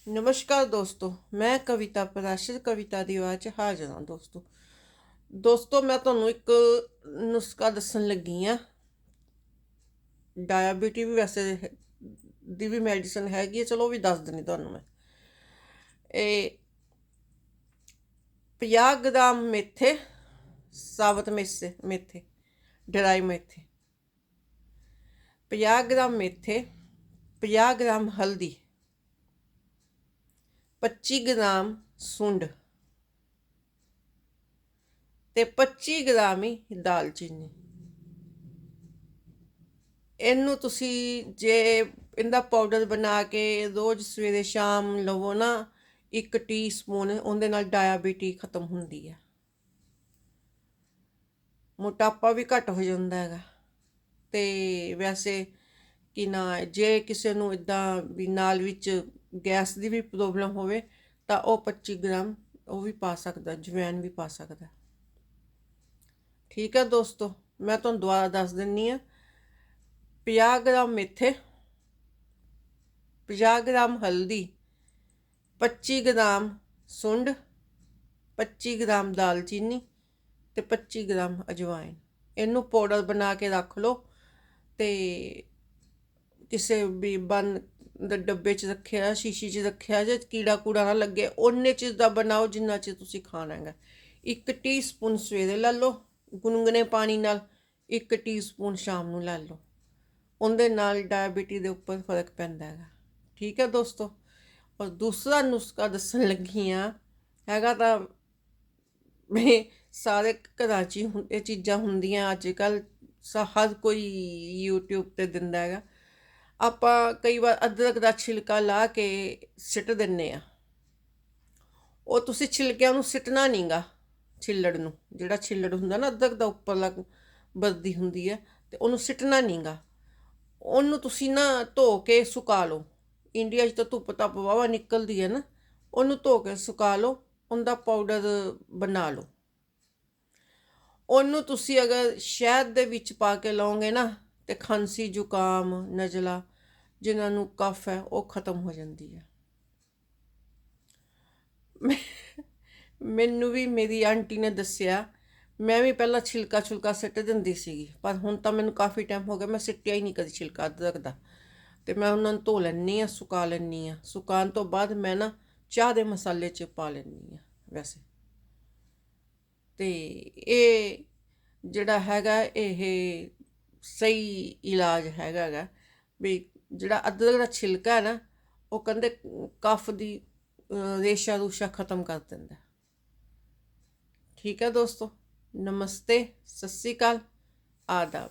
नमस्कार दोस्तों, मैं कविता पराशर कविता ਦੀ ਆਵਾਜ਼ 'ਚ ਹਾਜ਼ਰ ਹਾਂ। ਦੋਸਤੋ ਮੈਂ ਤੁਹਾਨੂੰ ਇੱਕ ਨੁਸਖਾ ਦੱਸਣ ਲੱਗੀ ਆ। ਡਾਇਬੀਟੀ ਵੀ ਵੈਸੇ ਦੀ ਵੀ ਮੈਡੀਸਨ ਹੈਗੀ ਹੈ, ਚਲੋ ਉਹ ਵੀ ਦੱਸ ਦਿੰਦੀ ਤੁਹਾਨੂੰ ਮੈਂ। ਇਹ 50 ਗ੍ਰਾਮ ਮੇਥੇ, ਸਾਬਤ ਮੇਥੇ ਡਰਾਈ ਮੇਥੇ, 50 ਗ੍ਰਾਮ ਮੇਥੇ, 50 ਗ੍ਰਾਮ ਹਲਦੀ, 25 ਗ੍ਰਾਮ ਸੁੰਡ ਤੇ 25 ਗ੍ਰਾਮ ਹੀ ਦਾਲਚੀਨੀ। ਇਹਨੂੰ ਤੁਸੀਂ ਜੇ ਇਹਦਾ ਪਾਊਡਰ ਬਣਾ ਕੇ ਰੋਜ਼ ਸਵੇਰੇ ਸ਼ਾਮ ਲਵੋ ਨਾ, 1 ਟੀਸਪੂਨ, ਉਹਦੇ ਨਾਲ ਡਾਇਬੀਟੀ ਖਤਮ ਹੁੰਦੀ ਹੈ। ਮੋਟਾਪਾ ਵੀ ਘੱਟ ਹੋ ਜਾਂਦਾ ਹੈਗਾ। ਤੇ ਵੈਸੇ ਕਿ ਨਾ, ਜੇ ਕਿਸੇ ਨੂੰ ਇੱਦਾਂ ਵੀ ਨਾਲ ਵਿੱਚ ਗੈਸ ਦੀ ਵੀ ਪ੍ਰੋਬਲਮ ਹੋਵੇ ਤਾਂ ਉਹ 25 ਗ੍ਰਾਮ ਉਹ ਵੀ ਪਾ ਸਕਦਾ, ਜਵੈਣ ਵੀ ਪਾ ਸਕਦਾ। ਠੀਕ ਹੈ ਦੋਸਤੋ, ਮੈਂ ਤੁਹਾਨੂੰ ਦੁਬਾਰਾ ਦੱਸ ਦਿੰਦੀ ਹਾਂ। 50 ਗ੍ਰਾਮ ਮੇਥੇ, 50 ਗ੍ਰਾਮ ਹਲਦੀ, 25 ਗ੍ਰਾਮ ਸੁੰਡ, 25 ਗ੍ਰਾਮ ਦਾਲਚੀਨੀ ਤੇ 25 ਗ੍ਰਾਮ ਅਜਵਾਇਨ। ਇਹਨੂੰ ਪਾਊਡਰ ਬਣਾ ਕੇ ਰੱਖ ਲਓ ਤੇ ਕਿਸੇ ਵੀ ਬੰਦ ਡੱਬੇ 'ਚ ਰੱਖਿਆ, ਸ਼ੀਸ਼ੀ 'ਚ ਰੱਖਿਆ, ਜੇ ਕੀੜਾ ਕੂੜਾ ਨਾ ਲੱਗੇ, ਓਨੇ ਚੀਜ਼ ਦਾ ਬਣਾਓ ਜਿੰਨਾ ਚਿਰ ਤੁਸੀਂ ਖਾਣਾ ਹੈਗਾ। 1 ਟੀਸਪੂਨ ਸਵੇਰੇ ਲੈ ਲਓ ਗੁਨਗੁਨੇ ਪਾਣੀ ਨਾਲ, 1 ਟੀਸਪੂਨ ਸ਼ਾਮ ਨੂੰ ਲੈ ਲਓ। ਉਹਦੇ ਨਾਲ ਡਾਇਬੀਟੀ ਦੇ ਉੱਪਰ ਫਰਕ ਪੈਂਦਾ ਹੈਗਾ। ਠੀਕ ਹੈ ਦੋਸਤੋ। ਔਰ ਦੂਸਰਾ ਨੁਸਖਾ ਦੱਸਣ ਲੱਗੀ ਹਾਂ ਹੈਗਾ ਤਾਂ ਸਾਰੇ ਘਰਾਂ 'ਚ ਹੀ ਇਹ ਚੀਜ਼ਾਂ ਹੁੰਦੀਆਂ ਅੱਜ ਕੱਲ੍ਹ, ਹਰ ਕੋਈ ਯੂਟਿਊਬ 'ਤੇ ਦਿੰਦਾ ਹੈਗਾ। ਆਪਾਂ ਕਈ ਵਾਰ ਅਦਰਕ ਦਾ ਛਿਲਕਾ ਲਾ ਕੇ ਸਿੱਟ ਦਿੰਦੇ ਹਾਂ। ਉਹ ਤੁਸੀਂ ਛਿਲਕਿਆਂ ਨੂੰ ਸਿੱਟਣਾ ਨਹੀਂ ਗਾ, ਛਿੱਲੜ ਨੂੰ, ਜਿਹੜਾ ਛਿੱਲੜ ਹੁੰਦਾ ਨਾ ਅਦਰਕ ਦਾ ਉੱਪਰਲਾ ਵਰਦੀ ਹੁੰਦੀ ਹੈ, ਅਤੇ ਉਹਨੂੰ ਸਿੱਟਣਾ ਨਹੀਂ ਗਾ। ਉਹਨੂੰ ਤੁਸੀਂ ਨਾ ਧੋ ਕੇ ਸੁਕਾ ਲਓ। ਇੰਡੀਆ 'ਚ ਤਾਂ ਧੁੱਪ ਧੱਪ ਵਾਹਵਾ ਨਿਕਲਦੀ ਹੈ ਨਾ, ਉਹਨੂੰ ਧੋ ਕੇ ਸੁਕਾ ਲਓ, ਉਹਦਾ ਪਾਊਡਰ ਬਣਾ ਲਓ। ਉਹਨੂੰ ਤੁਸੀਂ ਅਗਰ ਸ਼ਹਿਦ ਦੇ ਵਿੱਚ ਪਾ ਕੇ ਲਓਗੇ ਨਾ, ਤੇ ਖਾਂਸੀ ਜ਼ੁਕਾਮ ਨਜ਼ਲਾ, ਜਿਨ੍ਹਾਂ ਨੂੰ ਕਫ ਹੈ, ਉਹ ਖਤਮ ਹੋ ਜਾਂਦੀ ਹੈ। ਮੈਨੂੰ ਵੀ ਮੇਰੀ ਆਂਟੀ ਨੇ ਦੱਸਿਆ। ਮੈਂ ਵੀ ਪਹਿਲਾਂ ਛਿਲਕਾ ਛੁਲਕਾ ਸਿੱਟ ਦਿੰਦੀ ਸੀਗੀ, ਪਰ ਹੁਣ ਤਾਂ ਮੈਨੂੰ ਕਾਫੀ ਟਾਈਮ ਹੋ ਗਿਆ, ਮੈਂ ਸਿੱਟਿਆ ਹੀ ਨਹੀਂ ਕਦੀ ਛਿਲਕਾ ਅਦਰਕ ਦਾ। ਅਤੇ ਮੈਂ ਉਹਨਾਂ ਨੂੰ ਧੋ ਲੈਂਦੀ ਹਾਂ, ਸੁਕਾ ਲੈਂਦੀ ਹਾਂ। ਸੁਕਾਉਣ ਤੋਂ ਬਾਅਦ ਮੈਂ ਨਾ ਚਾਹ ਦੇ ਮਸਾਲੇ 'ਚ ਪਾ ਲੈਂਦੀ ਹਾਂ ਵੈਸੇ। ਅਤੇ ਇਹ ਜਿਹੜਾ ਹੈਗਾ, ਇਹ ਸਹੀ ਇਲਾਜ ਹੈਗਾ ਵੀ ਜਿਹੜਾ ਅਦਰਕ ਦਾ ਛਿਲਕਾ ਹੈ ਨਾ, ਉਹ ਕਹਿੰਦੇ ਕਫ ਦੀ ਰੇਸ਼ਾ ਰੂਸ਼ਾ ਖਤਮ ਕਰ ਦਿੰਦਾ। ਠੀਕ ਹੈ ਦੋਸਤੋ, ਨਮਸਤੇ, ਸਤਿ ਸ਼੍ਰੀ ਅਕਾਲ, ਆਦਾਬ।